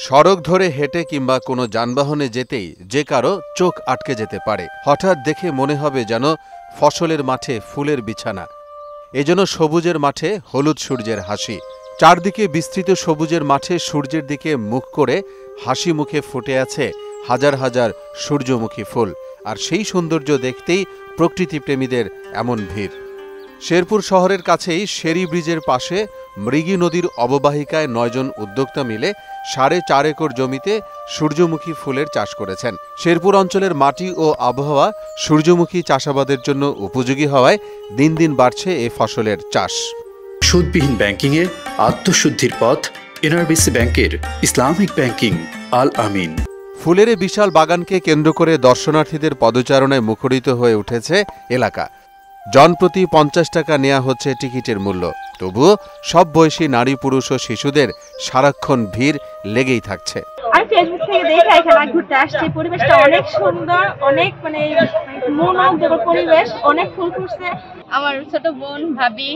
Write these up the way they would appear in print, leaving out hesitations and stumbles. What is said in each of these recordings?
সড়ক ধরে হেঁটে কিংবা কোনো যানবাহনে যেতেই যে কারো চোখ আটকে যেতে পারে। হঠাৎ দেখে মনে হবে যেন ফসলের মাঠে ফুলের বিছানা। এজন্য সবুজের মাঠে হলুদ সূর্যের হাসি। চারদিকে বিস্তৃত সবুজের মাঠে সূর্যের দিকে মুখ করে হাসি মুখে ফুটে আছে হাজার হাজার সূর্যমুখী ফুল। আর সেই সৌন্দর্য দেখতেই প্রকৃতিপ্রেমীদের এমন ভিড়। শেরপুর শহরের কাছেই শেরি ব্রিজের পাশে মৃগী নদীর অববাহিকায় ৯ জন উদ্যোক্তা মিলে ৪.৫ একর জমিতে সূর্যমুখী ফুলের চাষ করেছেন। শেরপুর অঞ্চলের মাটি ও আবহাওয়া সূর্যমুখী চাষাবাদের জন্য উপযোগী হওয়ায় দিন দিন বাড়ছে এ ফসলের চাষ। সুদবিহীন ব্যাংকিংয়ে আত্মশুদ্ধির পথ এনআরবিসি ব্যাংকের ইসলামিক ব্যাংকিং আল আমিন। ফুলের বিশাল বাগানকে কেন্দ্র করে দর্শনার্থীদের পদচারণায় মুখরিত হয়ে উঠেছে এলাকা। জনপ্রতি ৫০ টাকা নেওয়া হচ্ছে টিকিটের মূল্য। তবুও সব বয়সী নারী পুরুষ ও শিশুদের সারাক্ষণ ভিড় লেগেই থাকছে। আমি ফেসবুক থেকে দেখে এখানে ঘুরতে আসছি। পরিবেশটা অনেক সুন্দর, অনেক মনোমুগ্ধকর পরিবেশ, অনেক ফুল ফুটছে। আমার ছোট বোন ভাবি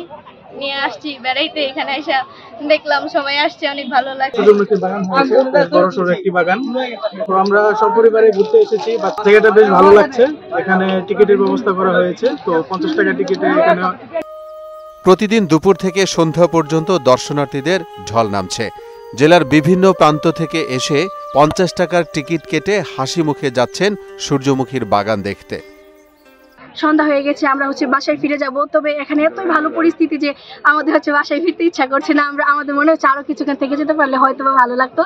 নিয়ে আসছি বেড়াইতে, এখানে এসে দেখলাম সবাই আসছে, অনেক ভালো লাগছে। সূর্যমুখী বাগান হয়েছে, বড়সড় একটি বাগান। তো আমরা সপরিবারে ঘুরতে এসেছি, জায়গাটা বেশ ভালো লাগছে। এখানে টিকিটের ব্যবস্থা করা হয়েছে, তো ৫০ টাকা টিকিটে এখানে। প্রতিদিন দুপুর থেকে সন্ধ্যা পর্যন্ত দর্শনার্থীদের ঢল নামছে। জেলার বিভিন্ন প্রান্ত থেকে এসে ৫০ টাকার টিকিট কেটে হাসি মুখে যাচ্ছেন সূর্যমুখীর বাগান দেখতে। সন্ধ্যা হয়ে গেছে, আমরা বাসায় ফিরে যাব। তবে এখানে এতই ভালো পরিস্থিতি যে আমাদের বাসায় ফিরতে ইচ্ছা করছে না। আমাদের মনে হচ্ছে আরো কিছুক্ষণ থেকে যেতে পারলে হয়তো ভালো লাগতো।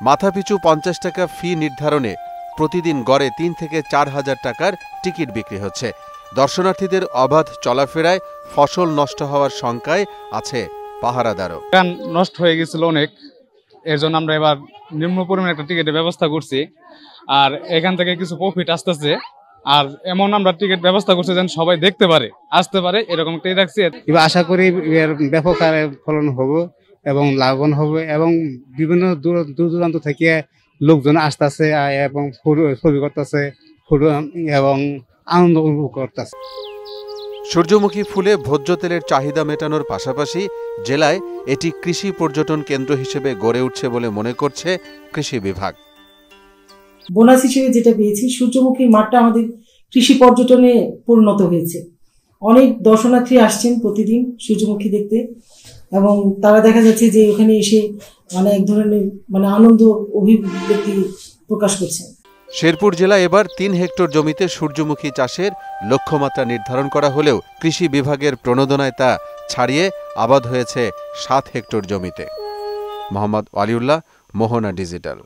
মাথাপিছু ৫০ টাকা ফি নির্ধারণে প্রতিদিন গড়ে ৩ থেকে ৪ হাজার টাকার টিকিট বিক্রি হচ্ছে। দর্শনার্থীদের অবাধ চলাফেরায় ফসল নষ্ট হওয়ার শঙ্কায় আছে পাহারাদারও। নষ্ট হয়ে গেছিল অনেক, এর জন্য আমরা এবার নিম্ন পরিমাণে একটা টিকিটের ব্যবস্থা করছি। আর এখান থেকে কিছু প্রফিট আসতেছে। আর এমন আমরা টিকিট ব্যবস্থা করছি যেন সবাই দেখতে পারে, আসতে পারে, এরকম একটাই রাখছি। এবার আশা করি এর ব্যাপক হারে ফলন হবে এবং লাভবান হবে, এবং বিভিন্ন দূর দূরান্ত থেকে লোকজন আসতেছে এবং ছবি করতেছে এবং আনন্দ উপভোগ করতেছে। সূর্যমুখী ফুলে ভোজ্য তেলের চাহিদা মেটানোর পাশাপাশি জেলায় এটি কৃষি পর্যটন কেন্দ্র হিসেবে গড়ে উঠছে বলে মনে করছে কৃষি বিভাগ। বোনাস হিসেবে যেটা পেয়েছি, সূর্যমুখী মাঠটা আমাদের কৃষি পর্যটনে পরিণত হয়েছে। অনেক দর্শনার্থী আসছেন প্রতিদিন সূর্যমুখী দেখতে, এবং তারা দেখা যাচ্ছে যে ওখানে এসে এক ধরনের আনন্দ অভিব্যক্তি প্রকাশ করছেন। শেরপুর জেলায় এবার ৩ হেক্টর জমিতে সূর্যমুখী চাষের লক্ষ্যমাত্রা নির্ধারণ করা হলেও কৃষি বিভাগের প্রণোদনায় তা ছাড়িয়ে আবাদ হয়েছে ৭ হেক্টর জমিতে। মোহাম্মদ ওয়ালিউল্লাহ, মোহনা ডিজিটাল।